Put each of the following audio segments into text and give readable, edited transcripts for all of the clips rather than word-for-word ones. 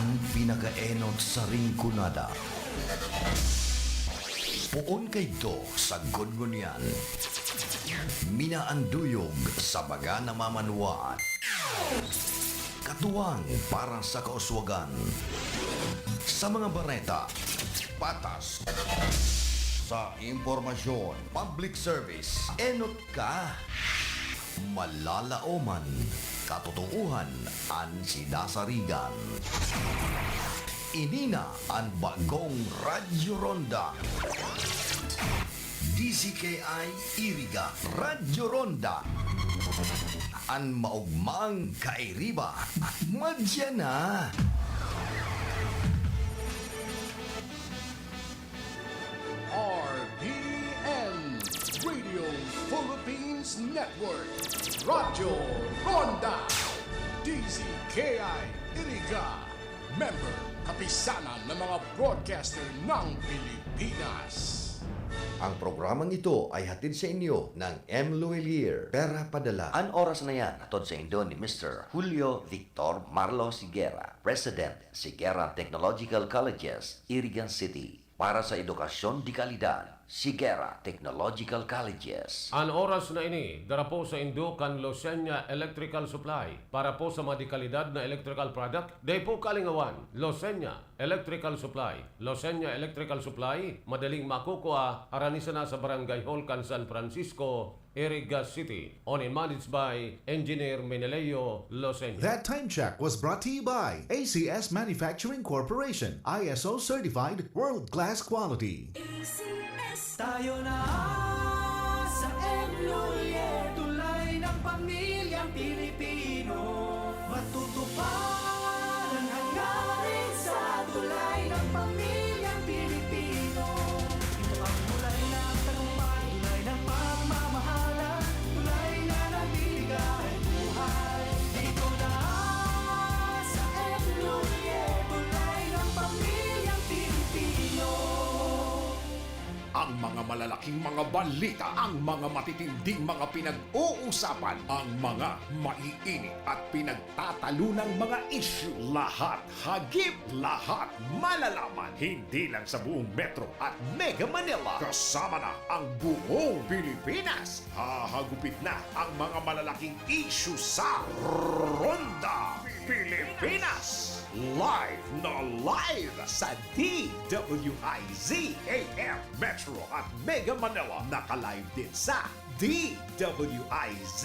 Ang pinakaenot sa ringkunada. Puon kay do sa gungunyan. Minaanduyog sa baga na mamanuan. Katuwang para sa kauswagan. Sa mga bareta, patas. Sa impormasyon, public service, enot ka. Malalaoman, katotohanan ang sinasarigan. Inina ang bagong Radyo Ronda. DCKI Iriga Radyo Ronda. Ang maugmang kairiba. Madya na. RPN Radio Philippines Network Radyo Ronda DZKI Iriga Member Kapisanan ng mga broadcaster ng Pilipinas. Ang programang ito ay hatid sa inyo ng M. Luelier, Pera Padala. Ang oras na yan, atod sa Indo ni Mr. Julio Victor Marlo Siguera, President, Siguera Technological Colleges, Irigan City. Para sa edukasyon di kalidad, Siguera Technological Colleges. Ang oras na ini, dara po sa Indukan Losenya Electrical Supply. Para po sa madikalidad na electrical product, day po kalingawan, Losenya Electrical Supply. Losenya Electrical Supply, madaling makukuha, aranisa na sa Barangay Holcan, San Francisco, Iriga City. On and managed by Engineer Meneleo Losenya. That time check was brought to you by ACS Manufacturing Corporation, ISO certified world-class quality. Tayo na sa Emloye, tulay ng pamilyang Pilipino. Matutupad ang hangarin sa tulay ng pamilyang Pilipino. Ito ang tulay ng tagumpay, tulay ng pagmamahalan, tulay na nabibigay buhay. Ito na sa Emloye, tulay ng pamilyang Pilipino. Ang mga malalaking mga balita, ang mga matitinding mga pinag-uusapan, ang mga maiinit at pinagtatalunang mga issue. Lahat hagip, lahat malalaman. Hindi lang sa buong Metro at Mega Manila. Kasama na ang buong Pilipinas. Hahagupit na ang mga malalaking issue sa Ronda Pilipinas. Live na live sa DWIZ AM Metro at Mega Manila. Naka-live din sa DWIZ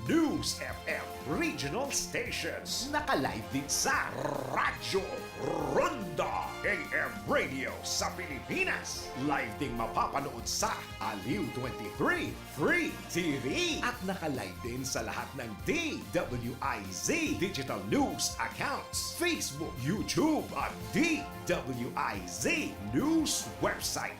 News FM Regional Stations. Naka-live din sa Radyo Ronda AM Radio sa Pilipinas. Live ding mapapanood sa Aliw 23 Free TV. At naka-live din sa lahat ng DWIZ Digital News accounts, Facebook, YouTube at DWIZ News website.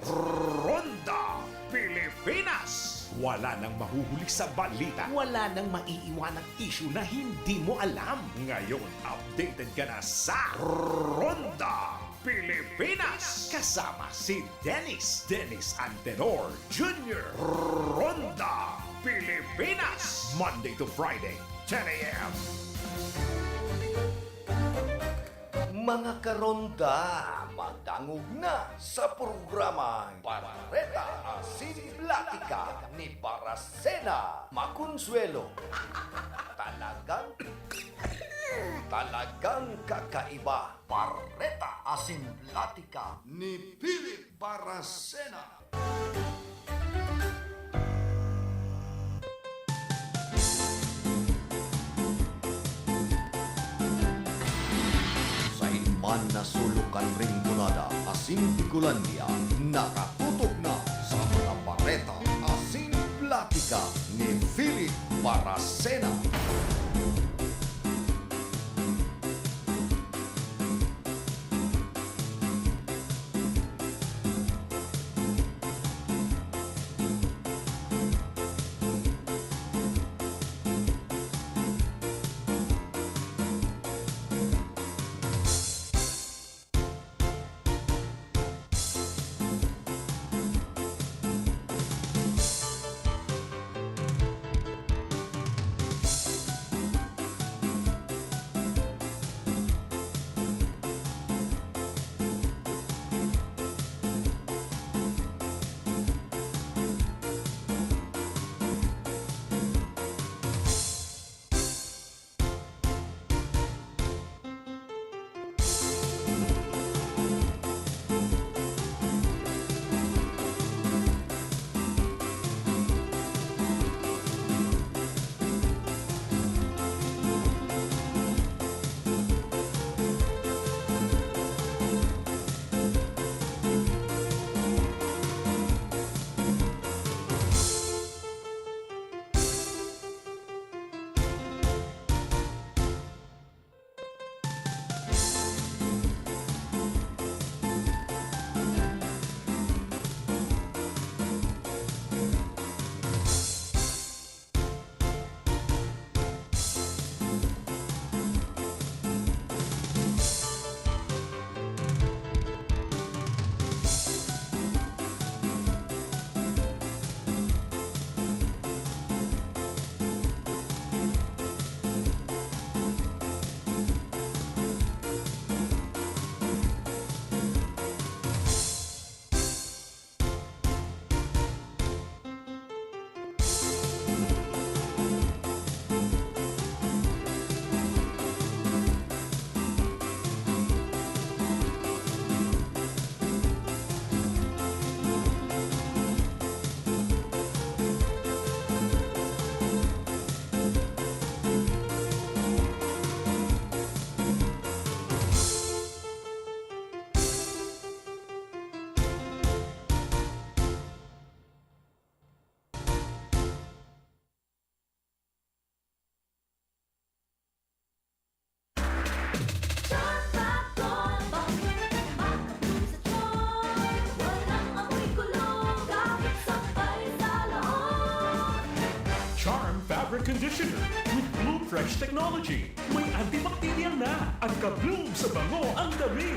Ronda Pilipinas. Wala nang mahuhuli sa balita. Wala nang maiiwanang issue na hindi mo alam. Ngayon, updated ka na sa Ronda Pilipinas. Kasama si Dennis Antenor Jr. Ronda Pilipinas. Monday to Friday, 10 a.m. Mga karonda, magdangog na sa programang Barreta Asin Platica ni Baracena Maconsuelo. Talagang kakaiba. Barreta Asin Platica ni Philip Baracena. Man na sulukan ring kunada, asing Tikulandia, nakatutok na sa mga bareta, asing platika ni Philip Baracena. Conditioner with Bloom Fresh Technology. May antibacterial na at ka-bloom sa bango ang damit.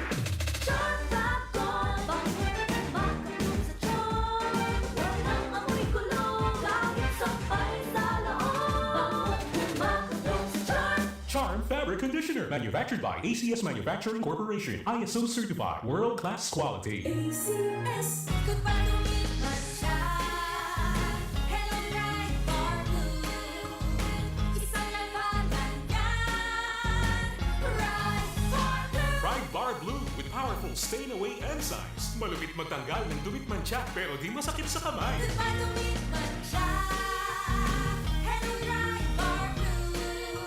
Charm Bago, makatulong sa charm. Walang amoy kulong, kahit sampay sa loob. Makatulong sa charm. Charm Fabric Conditioner, manufactured by ACS Manufacturing Corporation. ISO certified, world-class quality. ACS, kung patumit man siya. Hello, Bright Bar Blue. Isang labanan yan. Bright Bar Blue. Pride Bar Blue with powerful stain-away enzymes. Malupit magtanggal ng dumit mancha pero di masakit sa kamay. Kung patumit man siya. Hello, Bright Bar Blue.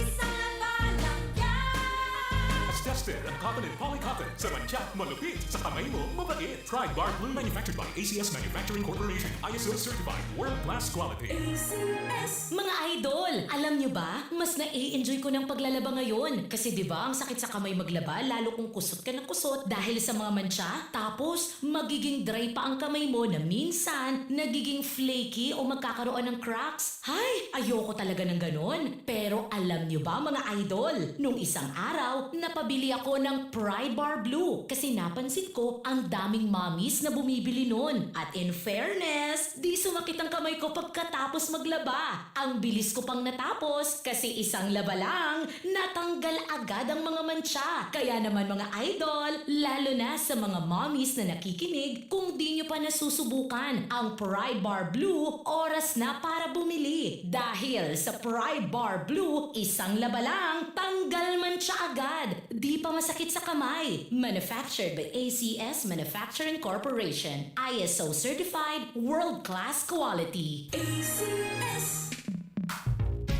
Isang labanan yan. As tested ang cotton and polycotton sa mancha, malupit sa kamay mo, mabait. Pride Bar Blue, manufactured by ACS Manufacturing Corporation. ISO certified, world-class quality. ACS. Mga idol, alam nyo ba? Mas na-i-enjoy ko ng paglalaba ngayon. Kasi di ba ang sakit sa kamay maglaba, lalo kung kusot ka ng kusot dahil sa mga mantsa. Tapos, magiging dry pa ang kamay mo na minsan, nagiging flaky o magkakaroon ng cracks. Hay, ayoko talaga ng ganon. Pero alam nyo ba mga idol, nung isang araw, napabili ako ng Pride Bar Blue kasi napansin ko ang daming mommies na bumibili nun. At in fairness, di sumakit ang kamay ko pagkatapos maglaba. Ang bilis ko pang natapos kasi isang laba lang, natanggal agad ang mga mantsa. Kaya naman mga idol, lalo na sa mga mommies na nakikinig, kung di nyo pa nasusubukan ang Pride Bar Blue, oras na para bumili. Dahil sa Pride Bar Blue, isang laba lang, tanggal mantsa agad. Di pa masakit sa kamay. Manufactured by ACS Manufacturing Corporation. ISO certified, world-class quality. ACS.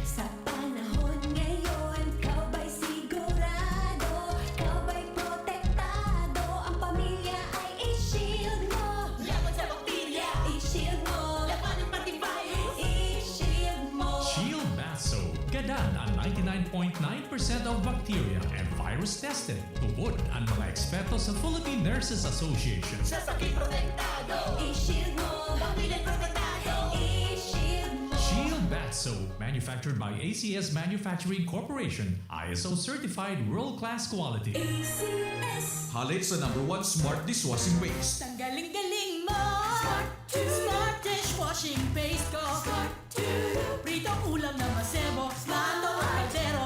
Sa panahon ngayon, kabay sigurado, kabay protektado, ang pamilya ay i-shield mo. Laban sa bakterya, i-shield mo. Laban ng pati virus, i-shield mo. Shield Bath Soap. Gadan ang 99.9% of bacteria and virus tested. Tubod ang mga eksperto sa Philippine Nurses Association. Sa sakit protektado, i-shield mo. Pamilya protektado, i-shield mo. Shield Bath Soap, manufactured by ACS Manufacturing Corporation. ISO certified, world-class quality. ACS. Halit sa #1 smart dishwashing base. Ang galing-galing mo! Smart 2. Smart dishwashing base ko! Smart 2. Pritong ulam na masebo, lalo ang kaldero.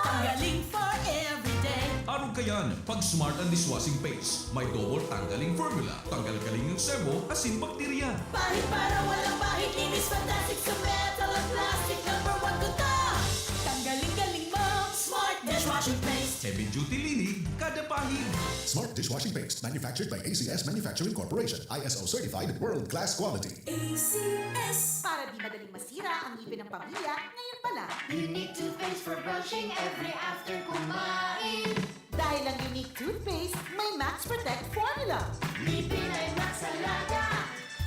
Ang galing for everyday. Ano kayan? Pag smart ang dishwashing base, may double tanggaling formula. Tanggal galing ng sebo, asin bakterya. Pahit para walang pahit, linis fantastic sa metal at plastic. #1 ko to. Tanggaling-galing mo! Smart dishwashing paste. Heavy duty linig, kada pahig. Smart dishwashing paste manufactured by ACS Manufacturing Corporation. ISO certified, world-class quality. ACS. Para di madaling masira ang ngipin ng pamilya, ngayon pa lang. Unique toothpaste for brushing every after kumain. Dahil ang unique toothpaste, may Max Protect formula. Ngipin ay Max Alaga.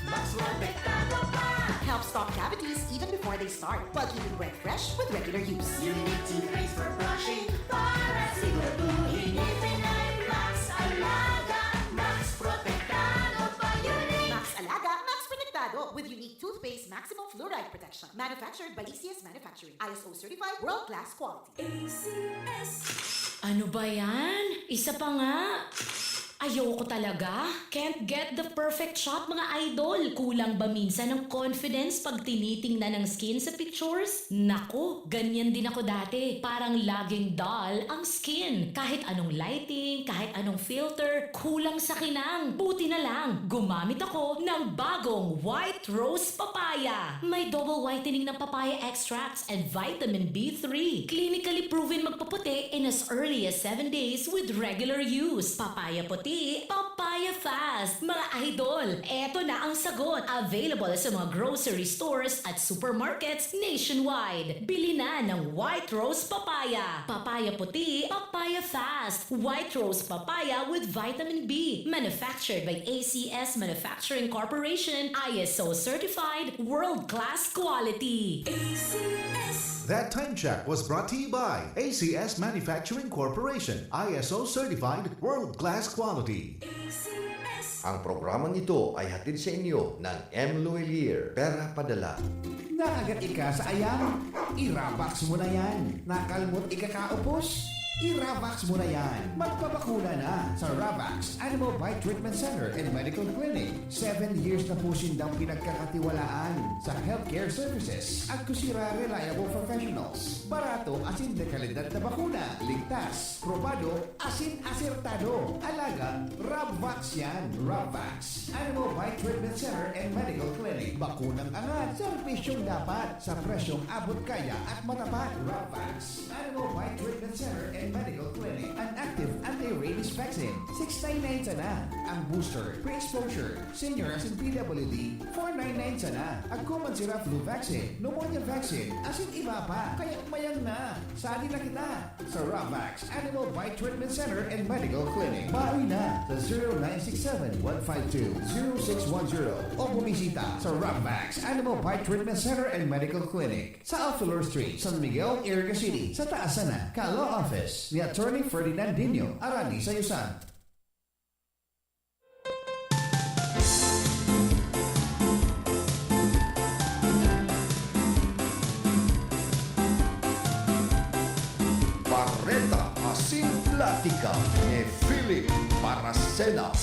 Max protektado pa. Helps stop cavities even before they start, while keeping breath fresh with regular use. Unique toothpaste for brushing para siguraduhin. Ngipin ay Max Alaga. Max protektado pa. Unique. Max Alaga, Max Protektado with unique toothpaste maximum fluoride protection. Manufactured by ACS Manufacturing. ISO certified, world-class quality. ACS. Ano ba yan? Isa pa nga. Ayoko talaga. Can't get the perfect shot mga idol. Kulang ba minsan ng confidence pag tinitingnan ng skin sa pictures? Nako, ganyan din ako dati. Parang laging dull ang skin. Kahit anong lighting, kahit anong filter, kulang sa kinang. Buti na lang, gumamit ako ng bagong White Rose Papaya. May double whitening ng papaya extracts and vitamin B3. Clinically proven magpaputi in as early as 7 days with regular use. Papaya puti, papaya fast. Mga idol, eto na ang sagot. Available sa mga grocery stores at supermarkets nationwide. Bili na ng White Rose Papaya. Papaya puti, papaya fast. White Rose Papaya with vitamin B. Manufactured by ACS Manufacturing Corporation. ISO certified, world-class quality. ACS. That time check was brought to you by ACS Manufacturing Corporation. ISO certified, world-class quality. ACS. Ang programang ito ay hatid sa inyo ng M. Luelier, Pera Padala. Nakagat ika sa ayam? I-Ravax mo na yan. Nakalmot ikakaupos? I-Ravax mo na yan. Magpapakuna na sa Ravax Animal Bite Treatment Center and Medical Clinic. 7 years na po sindang pinagkakatiwalaan sa healthcare services at kusira reliable professionals. Barato asin de kalidad na bakuna. Ligtas, probado, asin asertado. Alaga, Ravax yan. Ravax Animal Bite Treatment Center and Medical Clinic. Bakunang angat, serbisyong dapat sa presyong abot kaya at matapat. Ravax Animal Bite Treatment Center and Medical Clinic. An active anti-rabies vaccine. 699 sana. Ang booster, pre-exposure, senior as in PWD, 499 sana. Agkuman sira flu vaccine, pneumonia vaccine, asin iba pa. Kaya mayang na. Sali na kita sa Ravax Animal Bite Treatment Center and Medical Clinic. Bawi na sa 0967-152-0610 o bumisita sa Ravax Animal Bite Treatment Center and Medical Clinic sa Alfalor Street, San Miguel, Iriga City. Sa taas na, Law Office ni Attorney Ferdinandinho Arani Sayusan. Barreta Asin Plática ni Philip Paracena.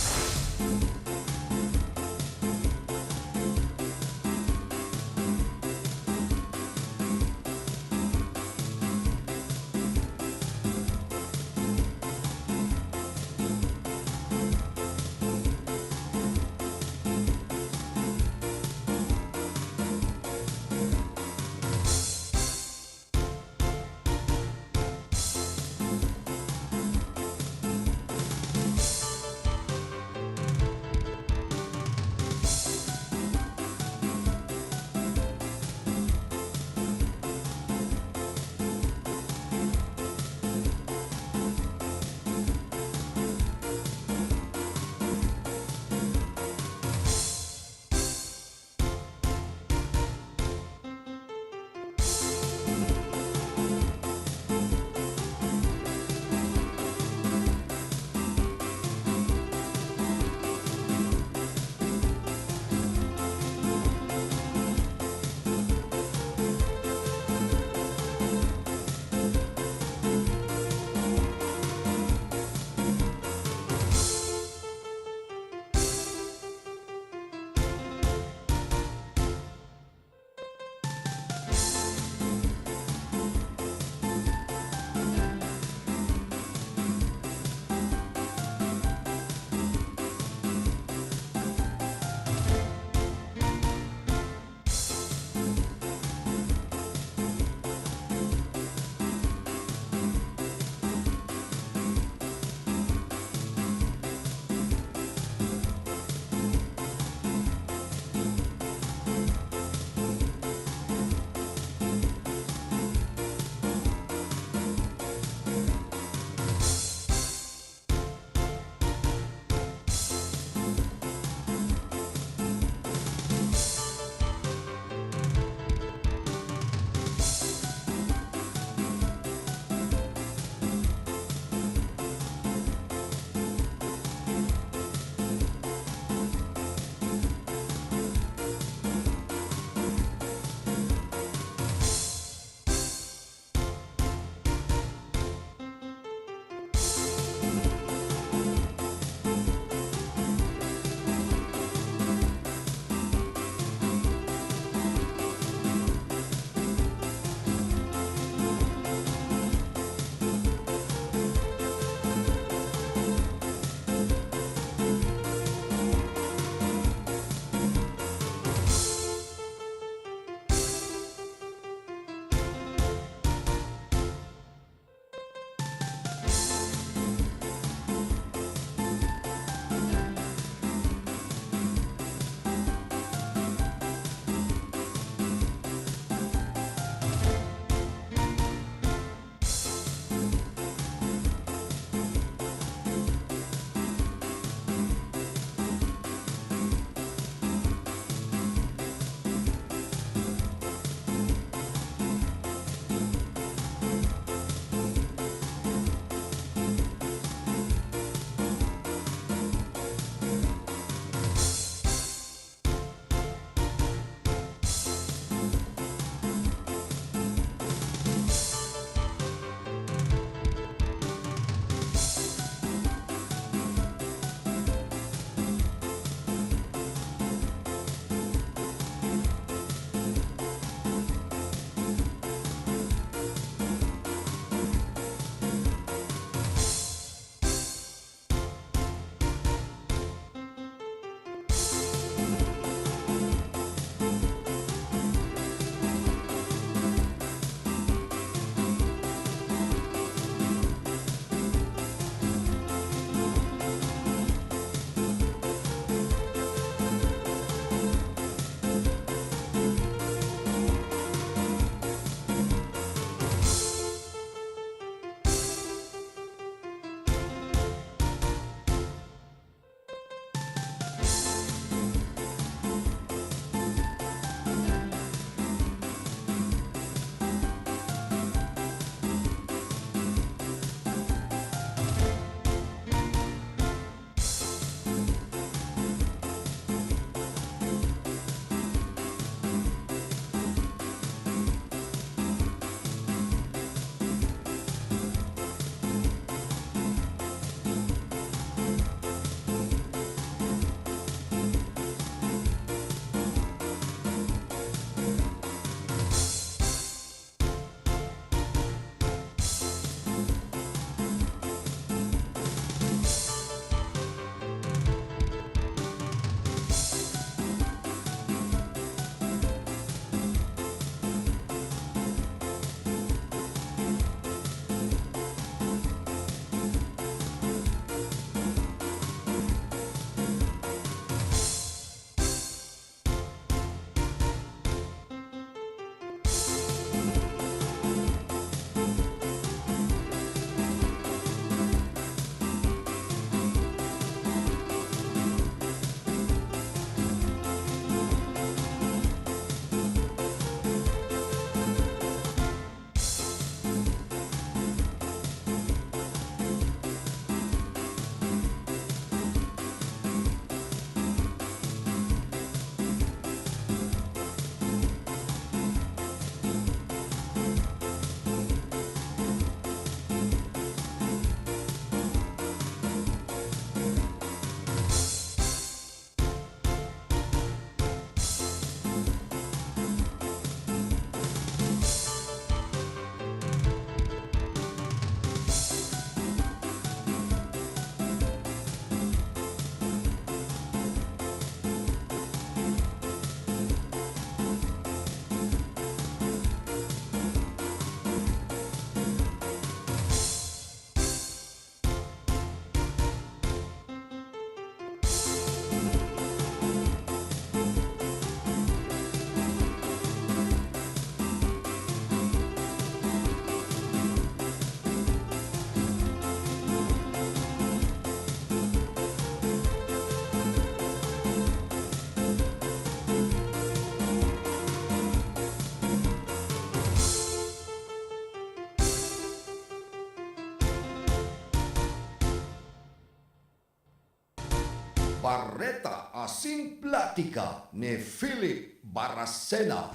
Barreta Asin Platica ni Philip Baracena.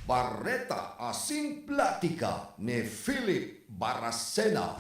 Barreta Asin Platica ni Philip Baracena.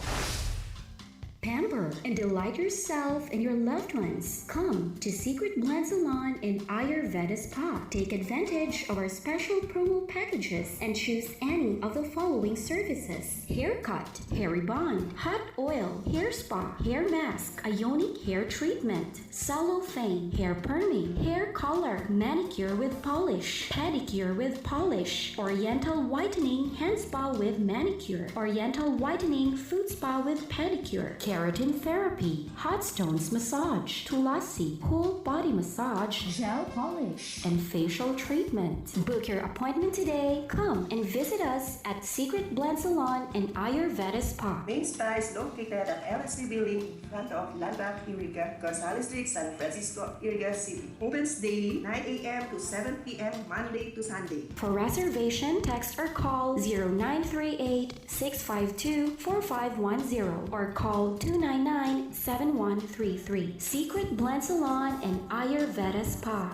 Pamper and delight yourself and your loved ones. Come to Secret Blend Salon in Ayurveda Spa. Take advantage of our special promo packages and choose any of the following services: haircut, hair rebond, hot oil, hair spa, hair mask, ionic hair treatment, cellophane, hair perming, hair color, manicure with polish, pedicure with polish, oriental whitening hand spa with manicure, oriental whitening foot spa with pedicure, keratin therapy, hot stones massage, tulasi, whole body massage, gel polish, and facial treatment. Book your appointment today. Come and visit us at Secret Blend Salon and Ayurveda Spa. Main Spa is located at LSC Building in front of Landmark Iriga, Gonzales Street, San Francisco, Iriga City. Opens daily 9 a.m. to 7 p.m. Monday to Sunday. For reservation, text or call 0938-652-4510 or call 299-7133. Secret Blend Salon and Ayurveda Spa.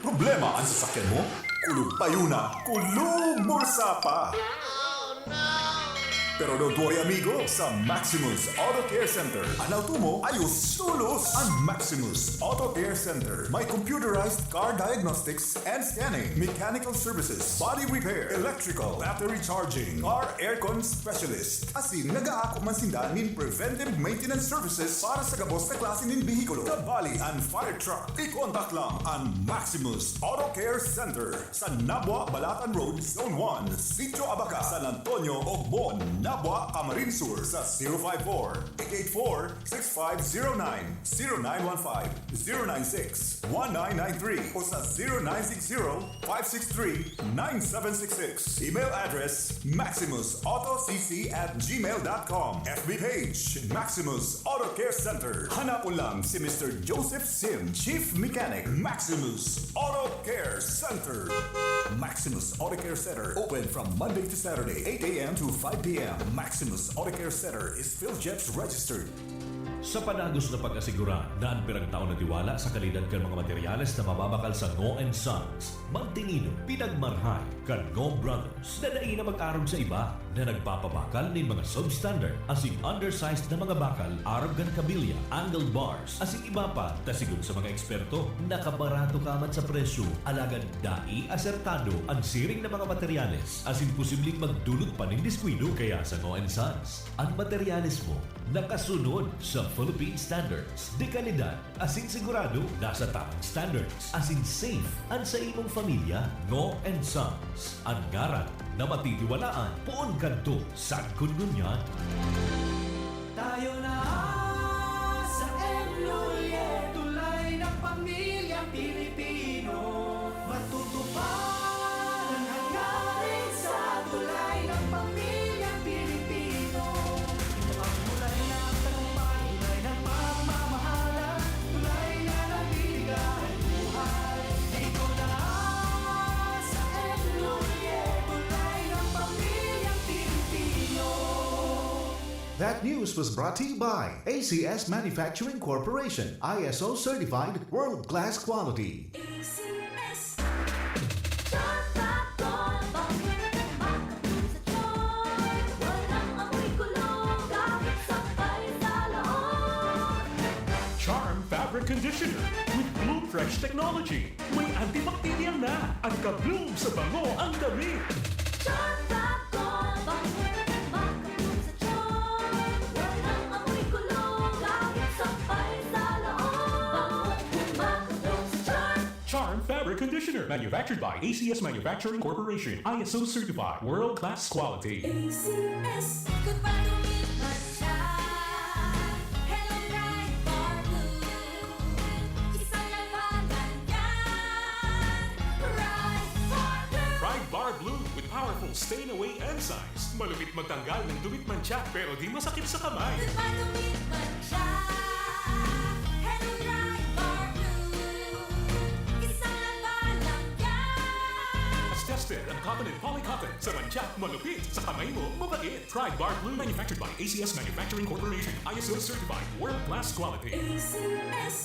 Problema ang sasakyan mo? Kulog tayo na, kulog bulsa pa! Pero don't worry amigo, sa Maximus Auto Care Center, ang auto mo ayos tulos! Ang Maximus Auto Care Center may computerized car diagnostics and scanning, mechanical services, body repair, electrical, battery charging, car aircon specialist. Asin, nag-aako man sinda nin preventive maintenance services para sa gabos na klase nin bihikulo, kabali and fire truck. I-contact lang ang Maximus Auto Care Center sa Nabwa, Balatan Road, Zone 1, Sitio Abaca, San Antonio, Ogbon, Nabwa, Camarines Sur sa 054-884-6509, 0915-096-1993 o sa 0960-563-9766. Email address maximusautocc@gmail.com. FB page Maximus Auto Care Center. Hanapon lang si Mr. Joseph Sim, Chief Mechanic, Maximus Auto Care Center. Maximus Auto Care Center open from Monday to Saturday, 8 a.m. to 5 p.m. Maximus Auto Care Center is PhilJeps registered. Sa panagos na pag-asigura na ang pirang taon na tiwala sa kalidad kan mga materyales na mababakal sa Ngo & Sons, magtinino, pinagmarhay kan Ngo Brothers na daig na mag-arog sa iba na nagpapabakal ng mga substandard asing undersized na mga bakal, arog gan kabilya, angled bars, asing iba pa, tasigon sa mga eksperto, nakabarato kamat sa presyo, alagan dai asertado ang siring na mga materyales, asing posibleng magdulot pa ng diskwido kaya sa Ngo & Sons. Ang materyales mo, nakasunod sa Philippine Standards. De kalidad, asing sigurado, nasa tamang standards. Asing safe, ang sa imong pamilya, Ngo & Sons. Ang ngaran na matitiwalaan, poon kanto sa kununyan. Tayo na sa Emloye, tulay ng pamilyang Pilipino. Matutupad ang hangarin sa tulay ng pamilyang Pilipino. Ang tulay ng tagumpay, tulay ng pagmamahalan, tulay na nabibigay buhay. Ikaw na sa Emloye, tulay ng pamilyang Pilipino. That news was brought to you by ACS Manufacturing Corporation, ISO certified world-class quality. ACS. Charm Fabric Conditioner with Bloom Fresh Technology. May antibacterial na at ka-bloom sa bango ang damit. Charm Fabric Conditioner, manufactured by ACS Manufacturing Corporation, ISO certified, world-class quality. ACS. Kung padumit man siya, Hello Bright Bar Blue. Isang labanan yan, Bright Bar Blue. Bright Bar Blue with powerful stain-away enzymes. Malupit magtanggal ng dumit mancha pero di masakit sa kamay. Kung padumit man siya, Hello Bright Bar Blue. Isang labanan yan. tested and confident polycotton. Sa mancha, malupit. Sa kamay mo, mabait. Try Guard Blue, manufactured by ACS Manufacturing Corporation. ISO certified, world-class quality.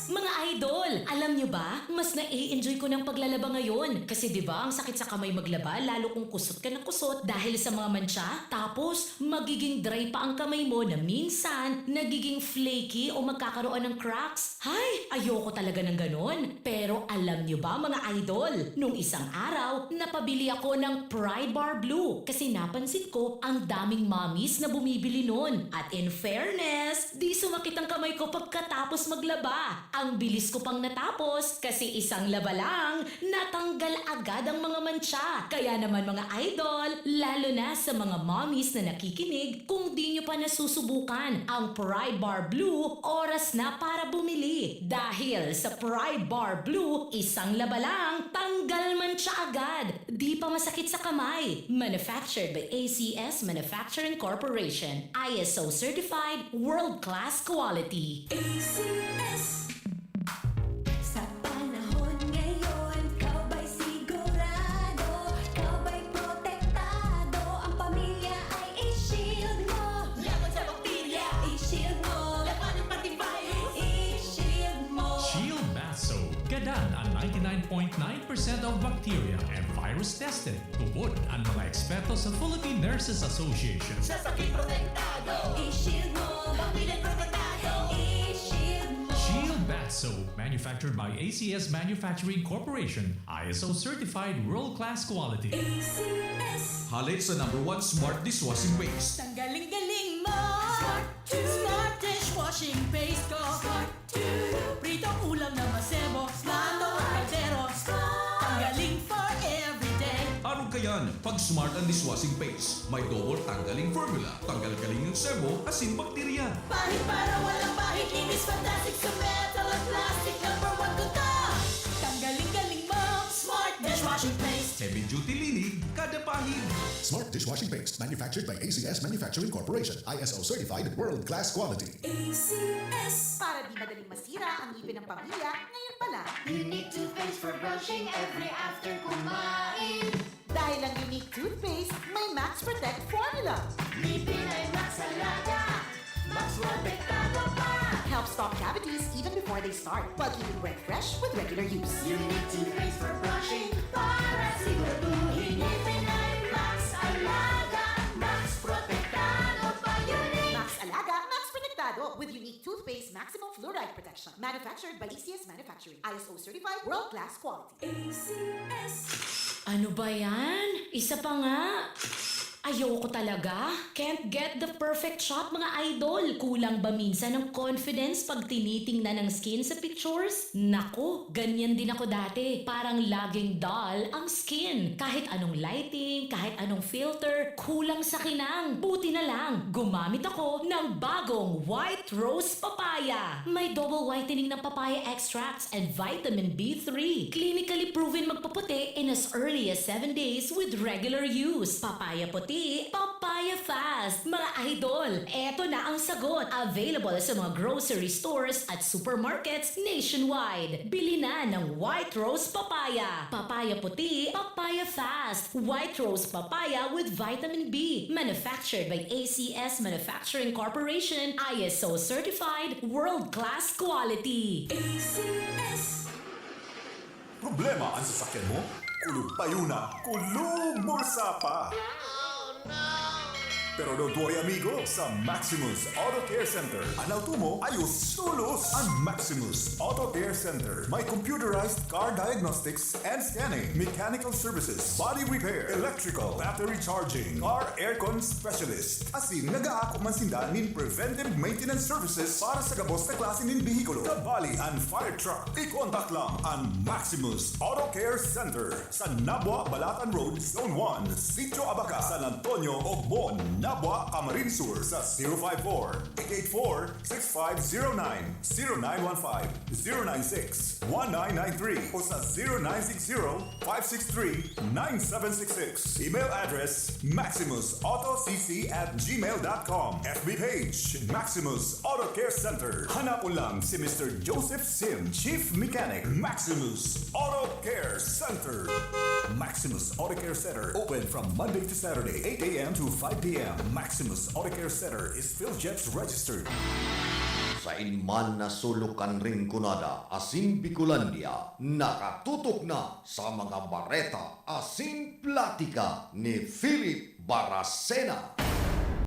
Mga idol, alam nyo ba, mas na-enjoy ko ng paglalaba ngayon. Kasi di ba ang sakit sa kamay maglaba, lalo kung kusot ka ng kusot dahil sa mga mancha. Tapos, magiging dry pa ang kamay mo na minsan, nagiging flaky o magkakaroon ng cracks. Hay, ayoko talaga ng ganon. Pero alam nyo ba mga idol, nung isang araw, napabili ako ng Pride Bar Blue kasi napansin ko ang daming mommies na bumibili nun. At in fairness, di sumakit ang kamay ko pagkatapos maglaba. Ang bilis ko pang natapos kasi isang laba lang, natanggal agad ang mga mancha. Kaya naman mga idol, lalo na sa mga mommies na nakikinig, kung di nyo pa nasusubukan ang Pride Bar Blue, oras na para bumili. Dahil sa Pride Bar Blue, isang laba lang, tanggal mancha agad. Di pa masakit sa kamay. Manufactured by ACS Manufacturing Corporation. ISO certified, world-class quality. ACS. Sa panahon ngayon, kau ba'y sigurado? Kau ba'y protektado? Ang pamilya ay i-shield mo. Laban sa bakterya, i-shield mo. Laban ng pati virus, i-shield mo. Shield Bath Soap. Gadan ang 99.9% of bacteria and virus tested. Tubod ang mga eksperto sa Philippine Nurses Association. Sa sakit protektado, i-shield mo. Bakterya protektado, i-shield mo. Shield Bath Soap, manufactured by ACS Manufacturing Corporation, ISO certified world-class quality. ACS. Halit sa #1 smart dishwashing paste. Tanggaling-galing mo. Smart dishwashing paste ko. Pritong ulam na masebo. Mando ang kaldero. Tanggaling for everyday. Ano kayan? Pag smart ang dishwashing paste, may double tanggaling formula. Tanggal-galing ng sebo, asin bakterya. Pahit para walang pahit. Linis fantastic sa metal at plastic. #1 ko to. Tanggaling-galing mo. Smart dishwashing paste. Heavy duty linig, kada pahid. Smart dishwashing paste, manufactured by ACS Manufacturing Corporation. ISO certified, world-class quality. ACS. Para di madaling masira ang ngipin ng pamilya, ngayon pa lang. Unique toothpaste for brushing every after kumain. Dahil ang unique toothpaste, may Max Protect formula. Ngipin ay Max Alaga. Max protektado pa. Helps stop cavities even before they start, while keeping breath fresh with regular use. Unique toothpaste for brushing para siguraduhin ngipin ay Max Alaga. Max protektado pa. Unique. Max Alaga, Max Protectado with unique toothpaste maximum fluoride protection. Manufactured by ACS Manufacturing. ISO certified, world-class quality. ACS. Ano ba yan? Isa pa nga. Ayoko talaga. Can't get the perfect shot mga idol. Kulang ba minsan ng confidence pag tinitingnan ng skin sa pictures? Nako, ganyan din ako dati. Parang laging dull ang skin. Kahit anong lighting, kahit anong filter, kulang sa kinang. Buti na lang, gumamit ako ng bagong White Rose Papaya. May double whitening ng papaya extracts and vitamin B3. Clinically proven magpaputi in as early as 7 days with regular use. Papaya puti, papaya fast. Mga idol, eto na ang sagot. Available sa mga grocery stores at supermarkets nationwide. Bili na ng White Rose Papaya. Papaya puti, papaya fast. White Rose Papaya with vitamin B. Manufactured by ACS Manufacturing Corporation. ISO certified, world-class quality. ACS. Problema ang sasakyan mo? Kulog tayo na, kulog bulsa pa! Pero don't worry amigo, sa Maximus Auto Care Center, ang auto mo ayos tulos. Ang Maximus Auto Care Center, may computerized car diagnostics and scanning, mechanical services, body repair, electrical, battery charging, car aircon specialist. Asin, nag-aako man sinda nin preventive maintenance services para sa gabos na klase nin bihikulo, kabali and fire truck. I-contact lang ang Maximus Auto Care Center sa Nabua, Balatan Road, Zone 1, Sitio Abaca, San Antonio, Ogbon, Nabwa, Camarines Sur sa 054-884-6509, 0915-096-1993 o sa 0960-563-9766. Email address maximusautocc@gmail.com. FB page Maximus Auto Care Center. Hanapon lang si Mr. Joseph Sim, Chief Mechanic, Maximus Auto Care Center. Maximus Auto Care Center, open from Monday to Saturday, 8 a.m. to 5 p.m. Maximus Auto Care Center is PhilJets registered. Sa inman na sulukan ring kunada, asin Bicolandia, nakatutok na sa mga bareta, asin platika ni Philip Baracena.